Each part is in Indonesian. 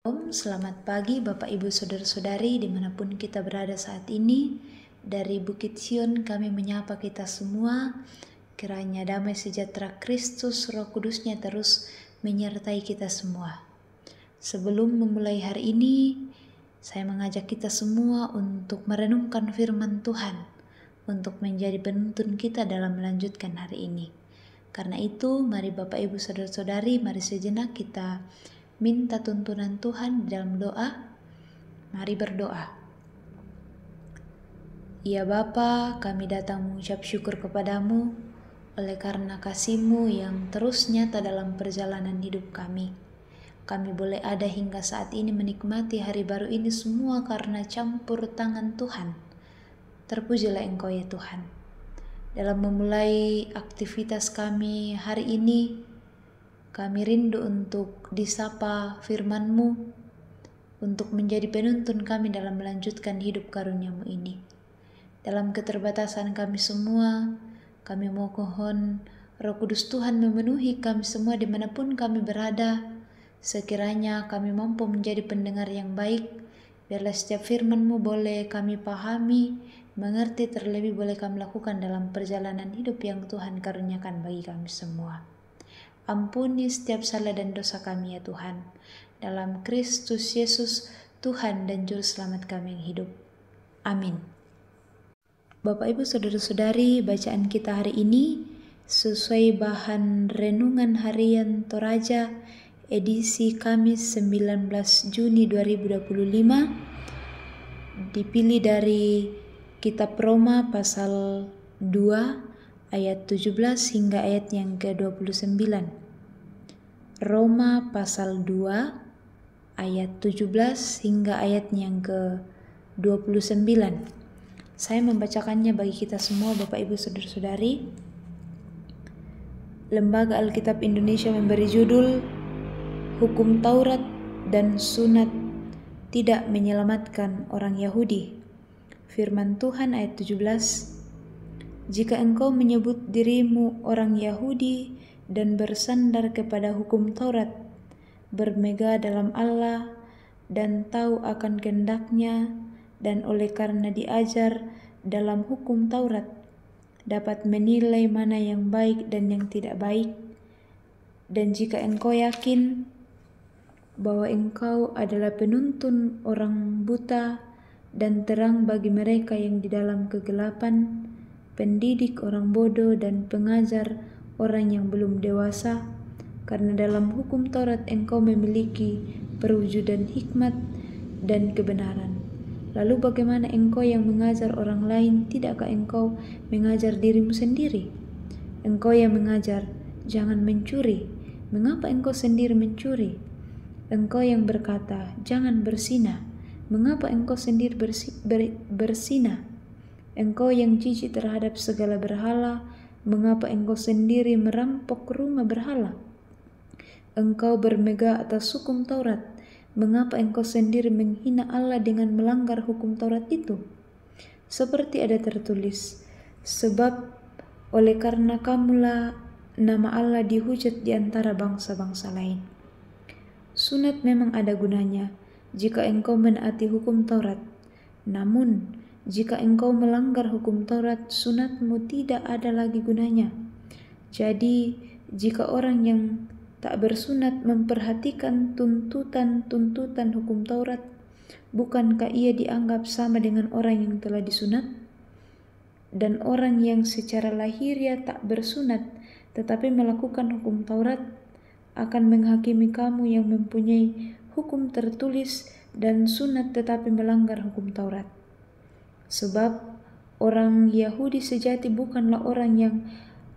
Selamat pagi Bapak Ibu Saudara-saudari dimanapun kita berada saat ini. Dari Bukit Sion kami menyapa kita semua. Kiranya damai sejahtera Kristus Roh Kudusnya terus menyertai kita semua. Sebelum memulai hari ini, saya mengajak kita semua untuk merenungkan firman Tuhan, untuk menjadi penuntun kita dalam melanjutkan hari ini. Karena itu, mari Bapak Ibu Saudara-saudari, mari sejenak kita minta tuntunan Tuhan dalam doa. Mari berdoa. Ya Bapa, kami datang mengucap syukur kepadamu oleh karena kasih-Mu yang terus nyata dalam perjalanan hidup kami. Kami boleh ada hingga saat ini menikmati hari baru ini semua karena campur tangan Tuhan. Terpujilah Engkau ya Tuhan. Dalam memulai aktivitas kami hari ini, kami rindu untuk disapa firman-Mu, untuk menjadi penuntun kami dalam melanjutkan hidup karunia-Mu ini. Dalam keterbatasan kami semua, kami mohon Roh Kudus Tuhan memenuhi kami semua dimanapun kami berada. Sekiranya kami mampu menjadi pendengar yang baik, biarlah setiap firman-Mu boleh kami pahami, mengerti, terlebih boleh kami lakukan dalam perjalanan hidup yang Tuhan karuniakan bagi kami semua. Ampuni setiap salah dan dosa kami ya Tuhan. Dalam Kristus Yesus, Tuhan dan Juru Selamat kami yang hidup. Amin. Bapak Ibu Saudara-saudari, bacaan kita hari ini sesuai bahan renungan harian Toraja edisi Kamis 19 Juni 2025, dipilih dari Kitab Roma pasal 2 ayat 17 hingga ayat yang ke-29. Roma pasal 2 ayat 17 hingga ayat yang ke-29. Saya membacakannya bagi kita semua Bapak Ibu Saudara-saudari. Lembaga Alkitab Indonesia memberi judul Hukum Taurat dan Sunat Tidak Menyelamatkan Orang Yahudi. Firman Tuhan ayat 17. Jika engkau menyebut dirimu orang Yahudi dan bersandar kepada hukum Taurat, bermegah dalam Allah dan tahu akan kehendak-Nya, dan oleh karena diajar dalam hukum Taurat, dapat menilai mana yang baik dan yang tidak baik, dan jika engkau yakin bahwa engkau adalah penuntun orang buta dan terang bagi mereka yang di dalam kegelapan, pendidik orang bodoh dan pengajar orang yang belum dewasa, karena dalam hukum Taurat engkau memiliki perwujudan hikmat dan kebenaran. Lalu bagaimana engkau yang mengajar orang lain, tidakkah engkau mengajar dirimu sendiri? Engkau yang mengajar, jangan mencuri, mengapa engkau sendiri mencuri? Engkau yang berkata, jangan berzina, mengapa engkau sendiri berzina? Engkau yang jijik terhadap segala berhala, mengapa engkau sendiri merampok rumah berhala? Engkau bermegah atas hukum Taurat, mengapa engkau sendiri menghina Allah dengan melanggar hukum Taurat itu? Seperti ada tertulis, sebab oleh karena kamulah nama Allah dihujat di antara bangsa-bangsa lain. Sunat memang ada gunanya jika engkau menaati hukum Taurat, namun jika engkau melanggar hukum Taurat, sunatmu tidak ada lagi gunanya. Jadi, jika orang yang tak bersunat memperhatikan tuntutan-tuntutan hukum Taurat, bukankah ia dianggap sama dengan orang yang telah disunat? Dan orang yang secara lahiriah tak bersunat tetapi melakukan hukum Taurat akan menghakimi kamu yang mempunyai hukum tertulis dan sunat tetapi melanggar hukum Taurat. Sebab orang Yahudi sejati bukanlah orang yang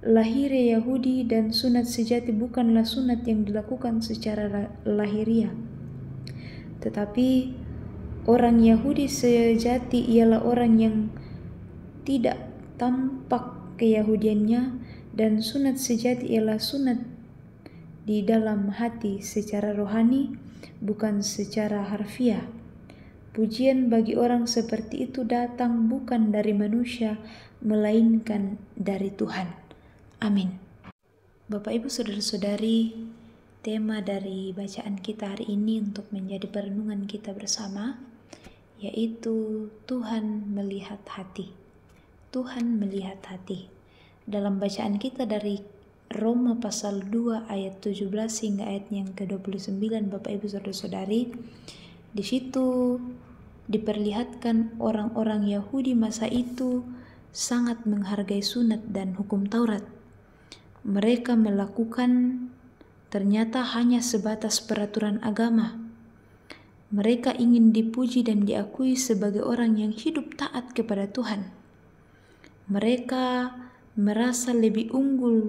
lahiriah Yahudi, dan sunat sejati bukanlah sunat yang dilakukan secara lahiriah. Tetapi orang Yahudi sejati ialah orang yang tidak tampak keyahudiannya, dan sunat sejati ialah sunat di dalam hati secara rohani, bukan secara harfiah. Pujian bagi orang seperti itu datang bukan dari manusia, melainkan dari Tuhan. Amin. Bapak Ibu Saudara-saudari, Tema dari bacaan kita hari ini untuk menjadi perenungan kita bersama, yaitu Tuhan melihat hati. Tuhan melihat hati. Dalam bacaan kita dari Roma pasal 2 ayat 17 hingga ayat yang ke-29, Bapak Ibu Saudara-saudari, di situ diperlihatkan orang-orang Yahudi masa itu sangat menghargai sunat dan hukum Taurat. Mereka melakukan ternyata hanya sebatas peraturan agama. Mereka ingin dipuji dan diakui sebagai orang yang hidup taat kepada Tuhan. Mereka merasa lebih unggul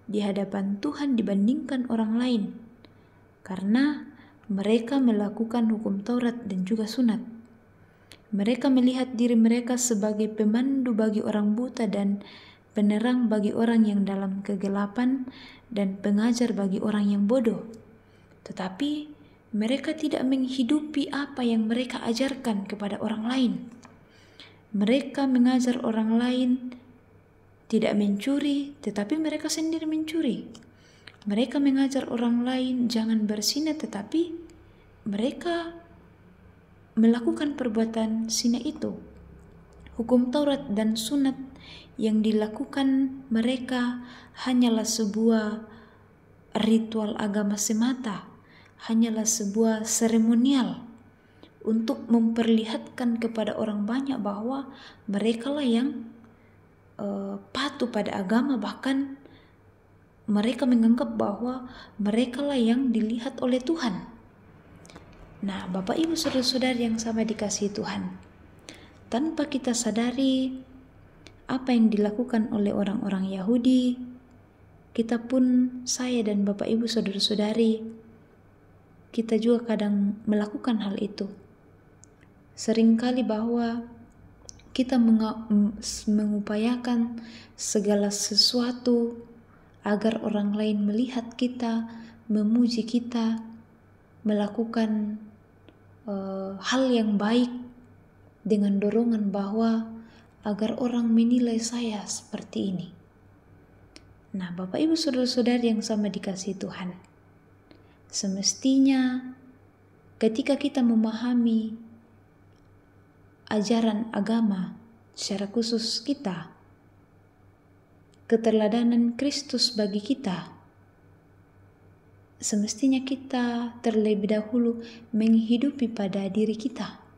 di hadapan Tuhan dibandingkan orang lain, karena mereka melakukan hukum Taurat dan juga sunat. Mereka melihat diri mereka sebagai pemandu bagi orang buta dan penerang bagi orang yang dalam kegelapan dan pengajar bagi orang yang bodoh. Tetapi mereka tidak menghidupi apa yang mereka ajarkan kepada orang lain. Mereka mengajar orang lain tidak mencuri, tetapi mereka sendiri mencuri. Mereka mengajar orang lain jangan berzina, tetapi mereka melakukan perbuatan zina itu. Hukum Taurat dan sunat yang dilakukan mereka hanyalah sebuah ritual agama semata, hanyalah sebuah seremonial untuk memperlihatkan kepada orang banyak bahwa mereka lah yang patuh pada agama, bahkan mereka menganggap bahwa mereka lah yang dilihat oleh Tuhan. Nah, Bapak Ibu Saudara-saudari yang sama dikasihi Tuhan, tanpa kita sadari apa yang dilakukan oleh orang-orang Yahudi, kita pun, saya dan Bapak Ibu Saudara-saudari, kita juga kadang melakukan hal itu. Seringkali bahwa kita mengupayakan segala sesuatu agar orang lain melihat kita, memuji kita, melakukan hal yang baik dengan dorongan bahwa agar orang menilai saya seperti ini. Nah, Bapak Ibu Saudara-saudari yang sama dikasihi Tuhan, semestinya ketika kita memahami ajaran agama, secara khusus kita, keteladanan Kristus bagi kita, semestinya kita terlebih dahulu menghidupi pada diri kita.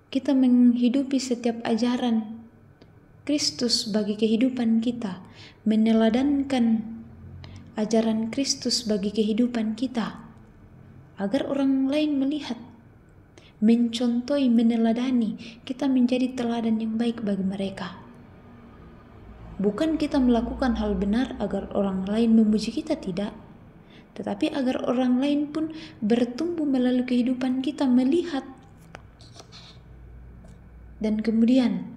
Kita menghidupi setiap ajaran Kristus bagi kehidupan kita, meneladankan ajaran Kristus bagi kehidupan kita, agar orang lain melihat, mencontohi, meneladani, kita menjadi teladan yang baik bagi mereka. Bukan kita melakukan hal benar agar orang lain memuji kita, tidak, tetapi agar orang lain pun bertumbuh melalui kehidupan kita, melihat. Dan kemudian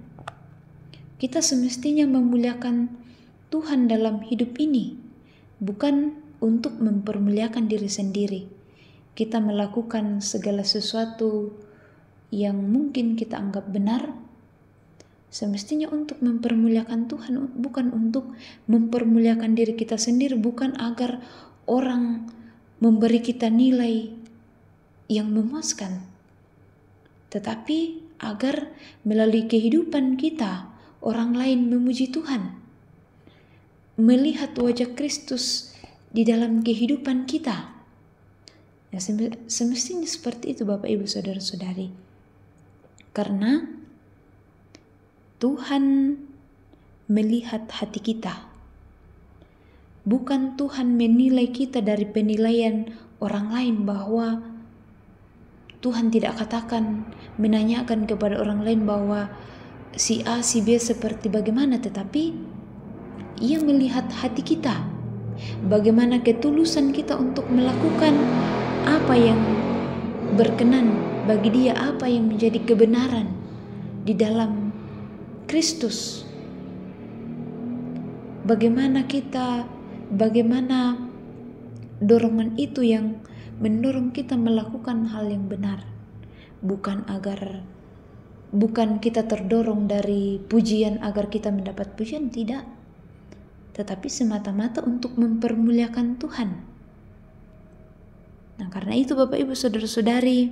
kita semestinya memuliakan Tuhan dalam hidup ini, bukan untuk mempermuliakan diri sendiri. Kita melakukan segala sesuatu yang mungkin kita anggap benar, semestinya untuk mempermuliakan Tuhan, bukan untuk mempermuliakan diri kita sendiri, bukan agar orang memberi kita nilai yang memuaskan, tetapi agar melalui kehidupan kita orang lain memuji Tuhan, melihat wajah Kristus di dalam kehidupan kita. Nah, semestinya seperti itu Bapak Ibu Saudara-saudari, karena Tuhan melihat hati kita. Bukan Tuhan menilai kita dari penilaian orang lain, bahwa Tuhan tidak katakan, menanyakan kepada orang lain bahwa si A, si B seperti bagaimana, tetapi Ia melihat hati kita, bagaimana ketulusan kita untuk melakukan apa yang berkenan bagi Dia, apa yang menjadi kebenaran di dalam Kristus. Bagaimana dorongan itu yang mendorong kita melakukan hal yang benar, bukan kita terdorong dari pujian agar kita mendapat pujian, tidak, tetapi semata-mata untuk mempermuliakan Tuhan. Nah, karena itu Bapak Ibu Saudara-saudari,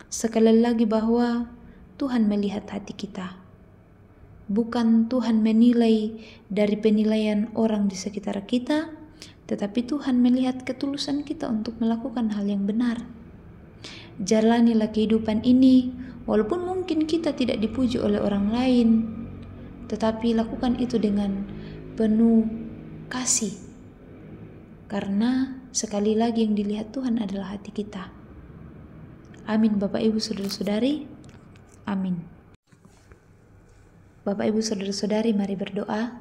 sekali lagi bahwa Tuhan melihat hati kita. Bukan Tuhan menilai dari penilaian orang di sekitar kita, tetapi Tuhan melihat ketulusan kita untuk melakukan hal yang benar. Jalanilah kehidupan ini, walaupun mungkin kita tidak dipuji oleh orang lain, tetapi lakukan itu dengan penuh kasih. Karena sekali lagi yang dilihat Tuhan adalah hati kita. Amin Bapak Ibu Saudara-saudari. Amin. Bapak Ibu Saudara-saudari, mari berdoa.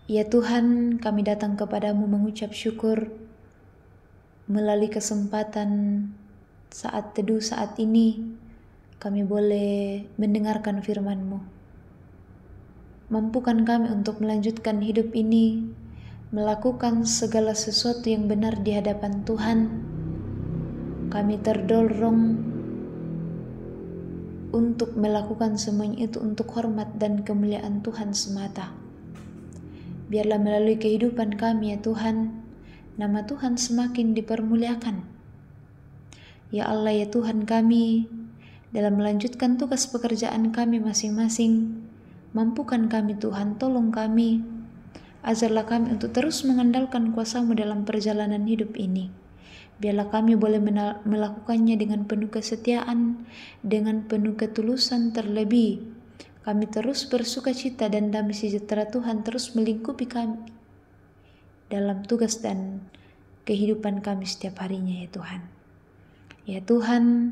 Ya Tuhan, kami datang kepadamu mengucap syukur melalui kesempatan saat teduh saat ini, kami boleh mendengarkan firman-Mu. Mampukan kami untuk melanjutkan hidup ini, melakukan segala sesuatu yang benar di hadapan Tuhan. Kami terdorong untuk melakukan semuanya itu untuk hormat dan kemuliaan Tuhan semata. Biarlah melalui kehidupan kami ya Tuhan, nama Tuhan semakin dipermuliakan. Ya Allah ya Tuhan kami, dalam melanjutkan tugas pekerjaan kami masing-masing, mampukan kami Tuhan, tolong kami, ajarlah kami untuk terus mengandalkan kuasa-Mu dalam perjalanan hidup ini. Biarlah kami boleh melakukannya dengan penuh kesetiaan, dengan penuh ketulusan terlebih. Kami terus bersuka cita dan damai sejahtera Tuhan terus melingkupi kami dalam tugas dan kehidupan kami setiap harinya ya Tuhan. Ya Tuhan,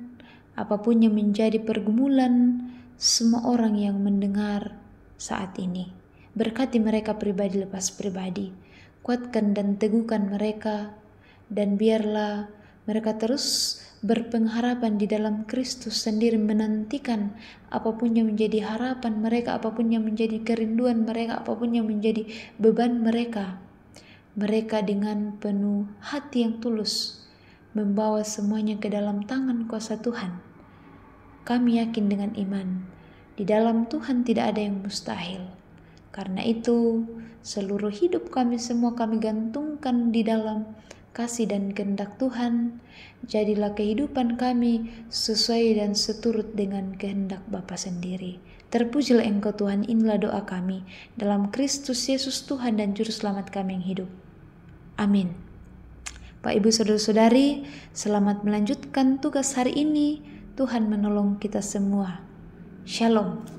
apapun yang menjadi pergumulan semua orang yang mendengar saat ini, berkati mereka pribadi lepas pribadi, kuatkan dan teguhkan mereka, dan biarlah mereka terus berpengharapan di dalam Kristus sendiri, menantikan apapun yang menjadi harapan mereka, apapun yang menjadi kerinduan mereka, apapun yang menjadi beban mereka. Mereka dengan penuh hati yang tulus membawa semuanya ke dalam tangan kuasa Tuhan. Kami yakin dengan iman, di dalam Tuhan tidak ada yang mustahil. Karena itu, seluruh hidup kami semua kami gantungkan di dalam kasih dan kehendak Tuhan. Jadilah kehidupan kami sesuai dan seturut dengan kehendak Bapa sendiri. Terpujilah Engkau Tuhan, inilah doa kami dalam Kristus Yesus Tuhan dan Juru Selamat kami yang hidup. Amin. Pak Ibu Saudara-saudari, selamat melanjutkan tugas hari ini. Tuhan menolong kita semua. Shalom.